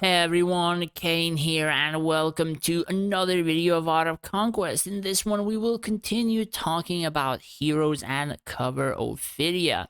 Hey everyone, Kane here and welcome to another video of Art of Conquest. In this one we will continue talking about heroes and cover Ophidia.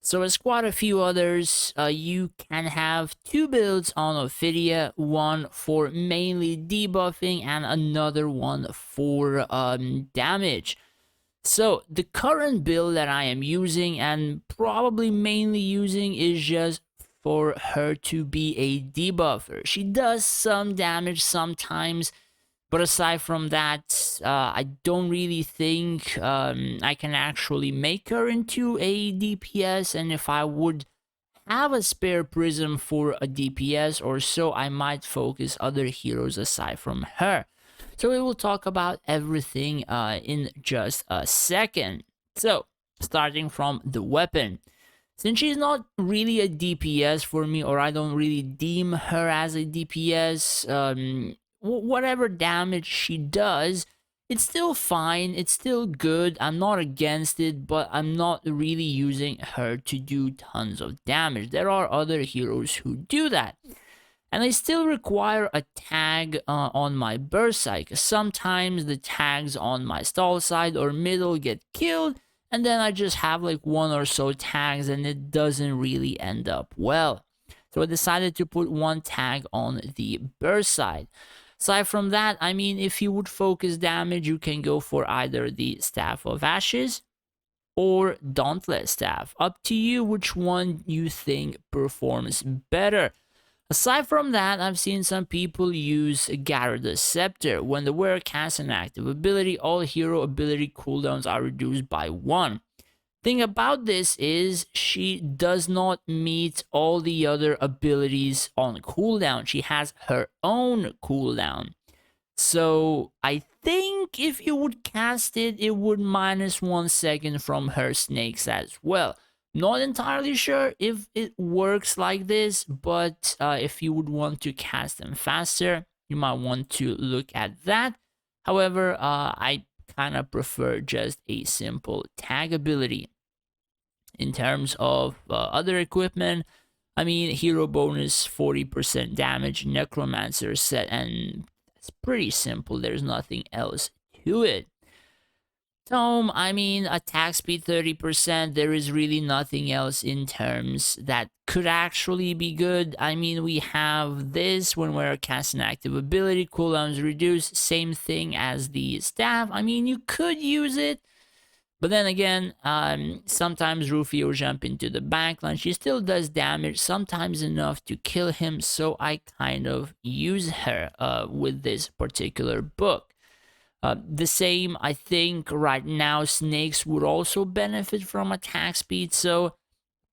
So as quite a few others, you can have two builds on Ophidia, one for mainly debuffing and another one for damage. So the current build that I am using and probably mainly using is just for her to be a debuffer. She does some damage sometimes, but aside from that, I don't really think I can actually make her into a DPS. And if I would have a spare prism for a DPS or so, I might focus other heroes aside from her. So we will talk about everything in just a second. So, starting from the weapon. Since she's not really a DPS for me, or I don't really deem her as a DPS, whatever damage she does, it's still fine, it's still good, I'm not against it, but I'm not really using her to do tons of damage. There are other heroes who do that. And I still require a tag on my burst side, because sometimes the tags on my stall side or middle get killed, and then I just have like one or so tags and it doesn't really end up well. So I decided to put one tag on the burst side. Aside from that, I mean, if you would focus damage, you can go for either the Staff of Ashes or Dauntless Staff. Up to you which one you think performs better. Aside from that, I've seen some people use Gyarados Scepter. When the wearer casts an active ability, all hero ability cooldowns are reduced by 1. Thing about this is she does not meet all the other abilities on cooldown. She has her own cooldown. So I think if you would cast it, it would minus 1 second from her snakes as well. Not entirely sure if it works like this, but if you would want to cast them faster, you might want to look at that. However, I kind of prefer just a simple tag ability. In terms of other equipment, I mean, hero bonus 40% damage, necromancer set, and it's pretty simple. There's nothing else to it. Tome, I mean, attack speed 30%. There is really nothing else in terms that could actually be good. I mean, we have this when we're casting active ability, cooldowns reduced, same thing as the staff. I mean, you could use it, but then again, sometimes Rufio jump into the backline. She still does damage, sometimes enough to kill him, so I kind of use her with this particular book. The same, I think, right now, snakes would also benefit from attack speed, so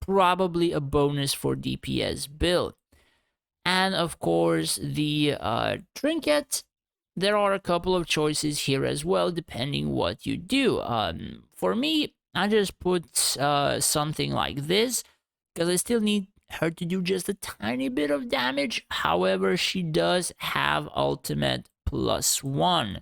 probably a bonus for DPS build. And of course, the trinket. There are a couple of choices here as well, depending what you do. For me, I just put something like this, because I still need her to do just a tiny bit of damage. However, she does have ultimate +1.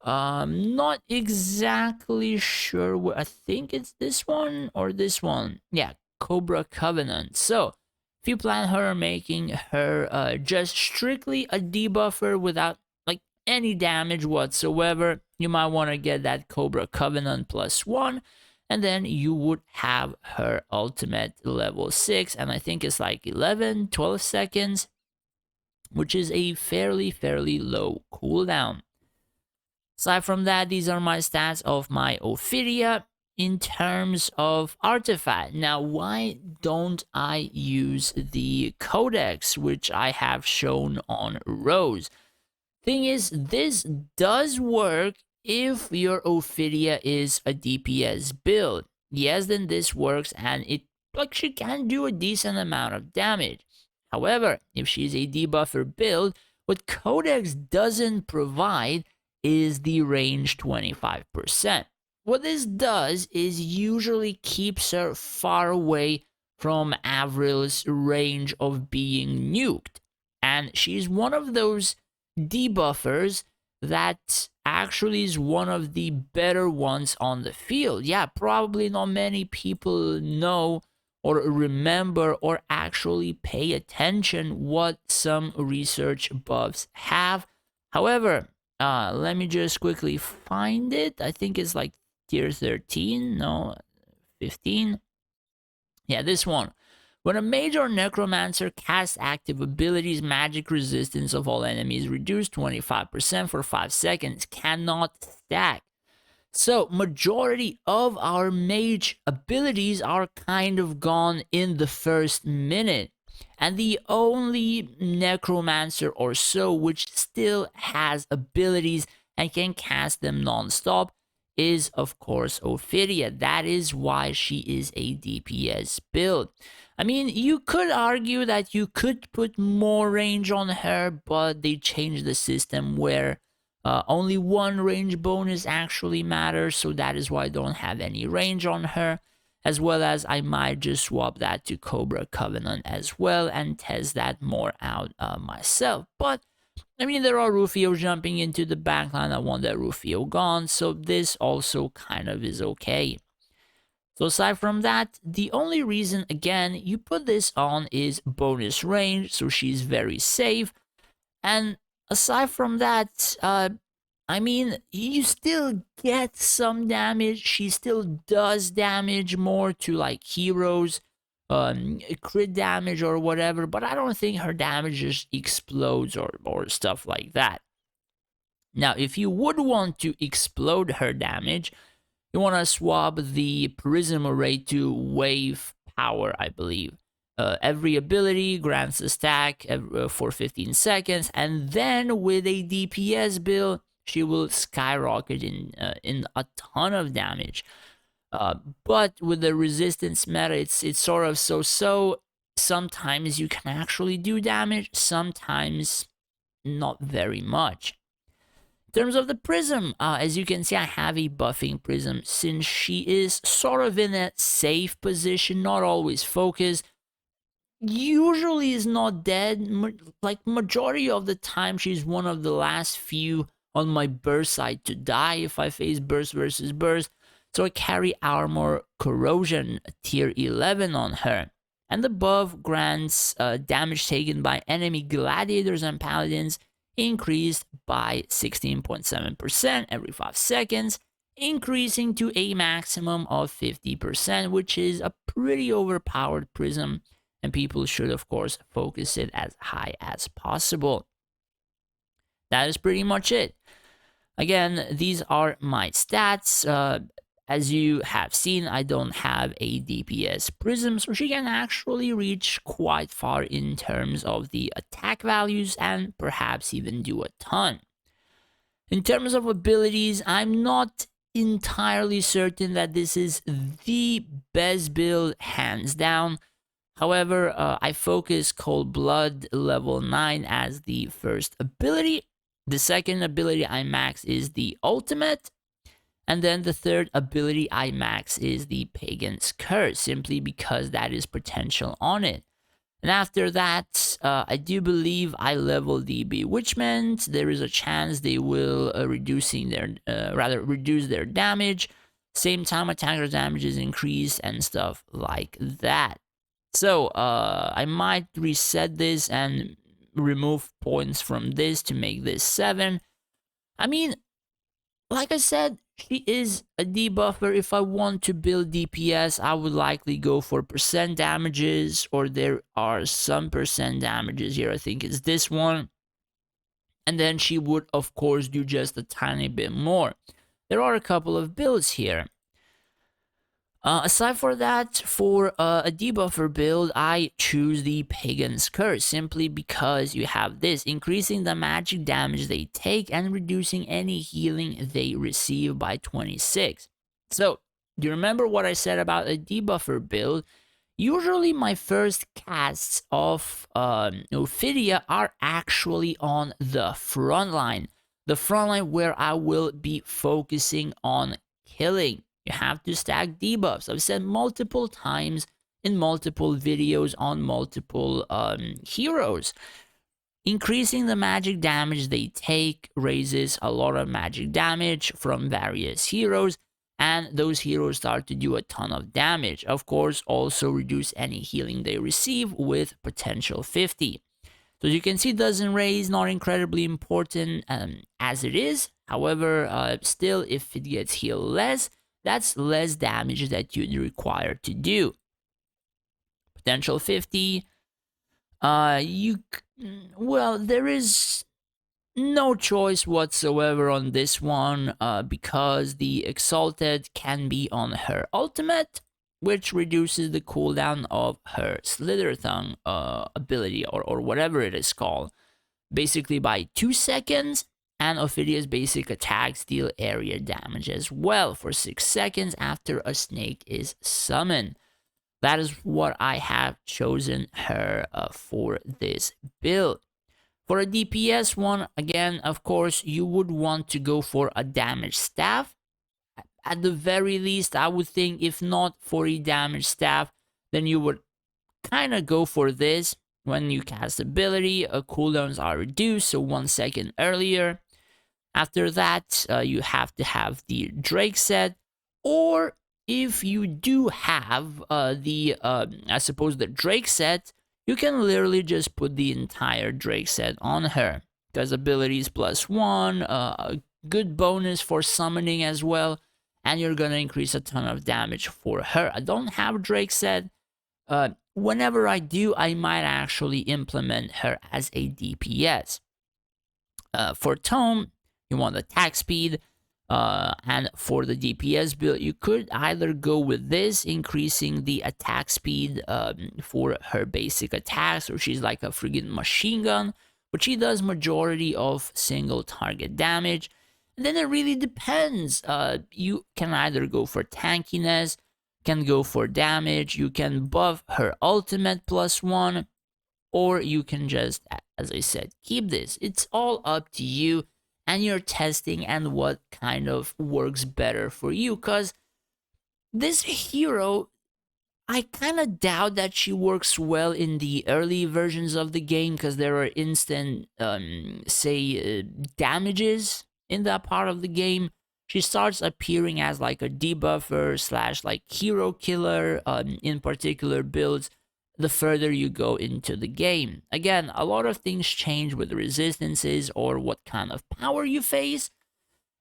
Not exactly sure I think it's this one or this one. Yeah, Cobra Covenant. So, if you plan her making her just strictly a debuffer without like any damage whatsoever, you might want to get that Cobra Covenant +1, and then you would have her ultimate level 6, and I think it's like 11, 12 seconds, which is a fairly low cooldown. Aside from that, these are my stats of my Ophidia in terms of artifact. Now, why don't I use the codex, which I have shown on Rose? Thing is, this does work if your Ophidia is a DPS build. Yes, then this works, and it like she can do a decent amount of damage. However, if she's a debuffer build, what codex doesn't provide is the range 25%. What this does is usually keeps her far away from Avril's range of being nuked. And she's one of those debuffers that actually is one of the better ones on the field. Yeah, probably not many people know or remember or actually pay attention what some research buffs have. However, let me just quickly find it. I think it's like tier 13, no, 15. Yeah, this one. When a mage or necromancer casts active abilities, magic resistance of all enemies reduced 25% for 5 seconds. Cannot stack. So, majority of our mage abilities are kind of gone in the first minute. And the only necromancer or so which still has abilities and can cast them non-stop is, of course, Ophidia. That is why she is a DPS build. I mean, you could argue that you could put more range on her, but they changed the system where only one range bonus actually matters, so that is why I don't have any range on her. As well as I might just swap that to Cobra Covenant as well and test that more out myself. But I mean, there are Rufio jumping into the backline. I want that Rufio gone, so this also kind of is okay. So aside from that, the only reason, again, you put this on is bonus range, so she's very safe. And aside from that, I mean, you still get some damage. She still does damage more to like heroes, crit damage or whatever, but I don't think her damage just explodes or stuff like that. Now, if you would want to explode her damage, you want to swap the Prism Array to Wave Power, I believe. Every ability grants a stack for 15 seconds, and then with a DPS build, she will skyrocket in a ton of damage. But with the resistance meta, it's sort of so. Sometimes you can actually do damage, sometimes not very much. In terms of the prism, as you can see, I have a buffing prism since she is sort of in a safe position, not always focused. Usually is not dead. Like majority of the time, she's one of the last few on my burst side to die if I face burst versus burst. So I carry armor corrosion tier 11 on her. And the buff grants damage taken by enemy gladiators and paladins increased by 16.7% every 5 seconds, increasing to a maximum of 50%, which is a pretty overpowered prism, and people should, of course, focus it as high as possible. That is pretty much it. Again, these are my stats. As you have seen, I don't have a DPS prism, so she can actually reach quite far in terms of the attack values and perhaps even do a ton. In terms of abilities, I'm not entirely certain that this is the best build, hands down. However, I focus Cold Blood level 9 as the first ability. The second ability I max is the ultimate. And then the third ability I max is the Pagan's Curse, simply because that is potential on it. And after that, I do believe I level the Bewitchment. There is a chance they will reduce their damage. Same time, attacker damage is increased and stuff like that. So I might reset this and remove points from this to make this 7. I mean, like I said, she is a debuffer. If I want to build DPS, I would likely go for percent damages, or there are some percent damages here. I think it's this one. And then she would, of course, do just a tiny bit more. There are a couple of builds here. Aside for that, for a debuffer build, I choose the Pagan's Curse simply because you have this, increasing the magic damage they take and reducing any healing they receive by 26. So, do you remember what I said about a debuffer build? Usually my first casts of Ophidia are actually on the front line. The front line where I will be focusing on killing. You have to stack debuffs. I've said multiple times in multiple videos on multiple heroes. Increasing the magic damage they take raises a lot of magic damage from various heroes. and those heroes start to do a ton of damage. Of course, also reduce any healing they receive with potential 50. So as you can see, doesn't raise, not incredibly important as it is. However, still, if it gets healed less, that's less damage that you'd require to do. Potential 50. Well, there is no choice whatsoever on this one because the Exalted can be on her ultimate, which reduces the cooldown of her Slither Tongue ability or whatever it is called, basically by 2 seconds. And Ophidia's basic attacks deal area damage as well for 6 seconds after a snake is summoned. That is what I have chosen her for this build. For a DPS one, again, of course, you would want to go for a damage staff. At the very least, I would think if not for a damage staff, then you would kind of go for this. When you cast ability, cooldowns are reduced, so 1 second earlier. After that, you have to have the Drake set, or if you do have I suppose the Drake set, you can literally just put the entire Drake set on her, because abilities +1, a good bonus for summoning as well, and you're gonna increase a ton of damage for her. I don't have Drake set. Whenever I do, I might actually implement her as a DPS. For Tome, you want attack speed, and for the DPS build, you could either go with this, increasing the attack speed for her basic attacks, or she's like a friggin' machine gun, but she does majority of single target damage. And then it really depends. You can either go for tankiness, can go for damage, you can buff her ultimate +1, or you can just, as I said, keep this. It's all up to you and your testing and what kind of works better for you, because this hero, I kind of doubt that she works well in the early versions of the game, because there are instant, damages in that part of the game. She starts appearing as like a debuffer slash like hero killer in particular builds the further you go into the game. Again, a lot of things change with resistances or what kind of power you face,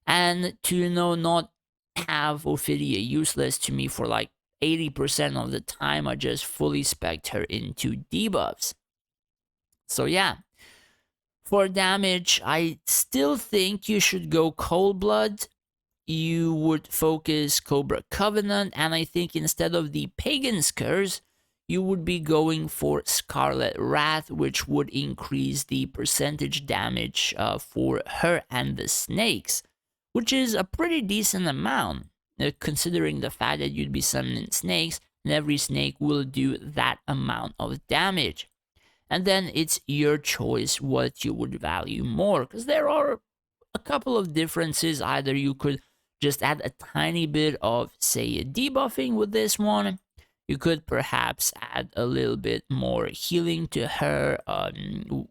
and to not have Ophidia useless to me for like 80% of the time, I just fully spec'd her into debuffs. So yeah, for damage, I still think you should go Cold Blood. You would focus Cobra Covenant, and I think instead of the Pagan's Curse, you would be going for Scarlet Wrath, which would increase the percentage damage for her and the snakes, which is a pretty decent amount, considering the fact that you'd be summoning snakes, and every snake will do that amount of damage. And then it's your choice what you would value more, because there are a couple of differences. Either you could just add a tiny bit of, say, debuffing with this one. You could perhaps add a little bit more healing to her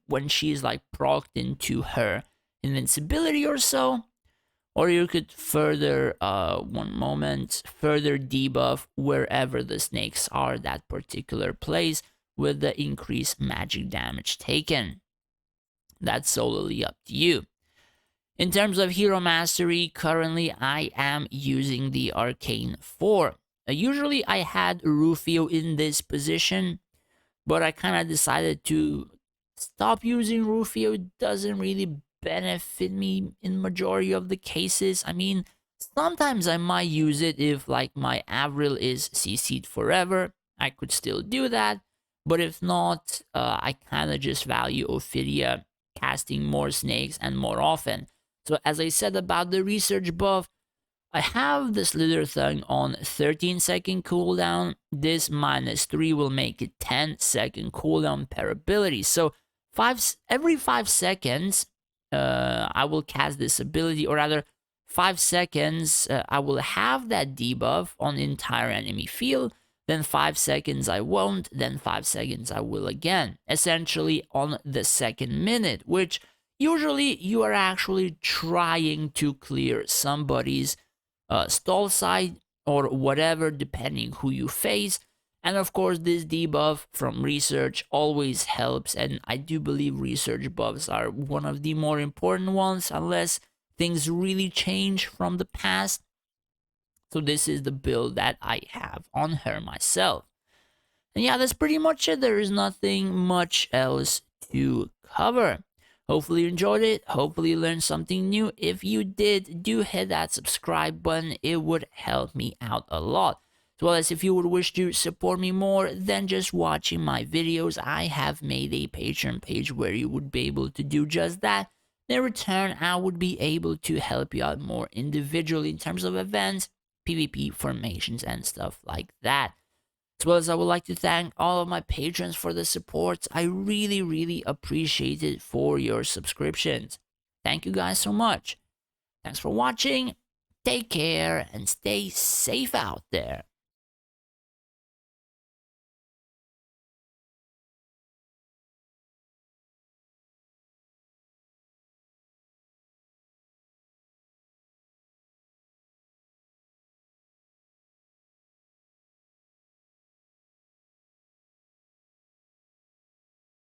when she's like procced into her invincibility or so. Or you could further, further debuff wherever the snakes are, that particular place, with the increased magic damage taken. That's solely up to you. In terms of hero mastery, currently I am using the Arcane 4. Usually I had Rufio in this position, but I kind of decided to stop using Rufio. It doesn't really benefit me in majority of the cases. I mean, sometimes I might use it if like my Avril is CC'd forever. I could still do that, but if not, I kind of just value Ophidia casting more snakes and more often. So as I said about the research buff, I have the Slither Tongue on 13-second cooldown. This -3 will make it 10-second cooldown per ability. So every 5 seconds, I will cast this ability, or rather 5 seconds, I will have that debuff on the entire enemy field. Then 5 seconds I won't, then 5 seconds I will again. Essentially on the second minute, which usually you are actually trying to clear somebody's stall side or whatever, depending who you face. And of course, this debuff from research always helps, and I do believe research buffs are one of the more important ones, unless things really change from the past. So this is the build that I have on her myself. And yeah, that's pretty much it. There is nothing much else to cover. Hopefully you enjoyed it. Hopefully you learned something new. If you did, do hit that subscribe button. It would help me out a lot. As well as if you would wish to support me more than just watching my videos, I have made a Patreon page where you would be able to do just that. In return, I would be able to help you out more individually in terms of events, PvP formations, and stuff like that. As well as I would like to thank all of my patrons for the support. I really, really appreciate it for your subscriptions. Thank you guys so much. Thanks for watching. Take care and stay safe out there.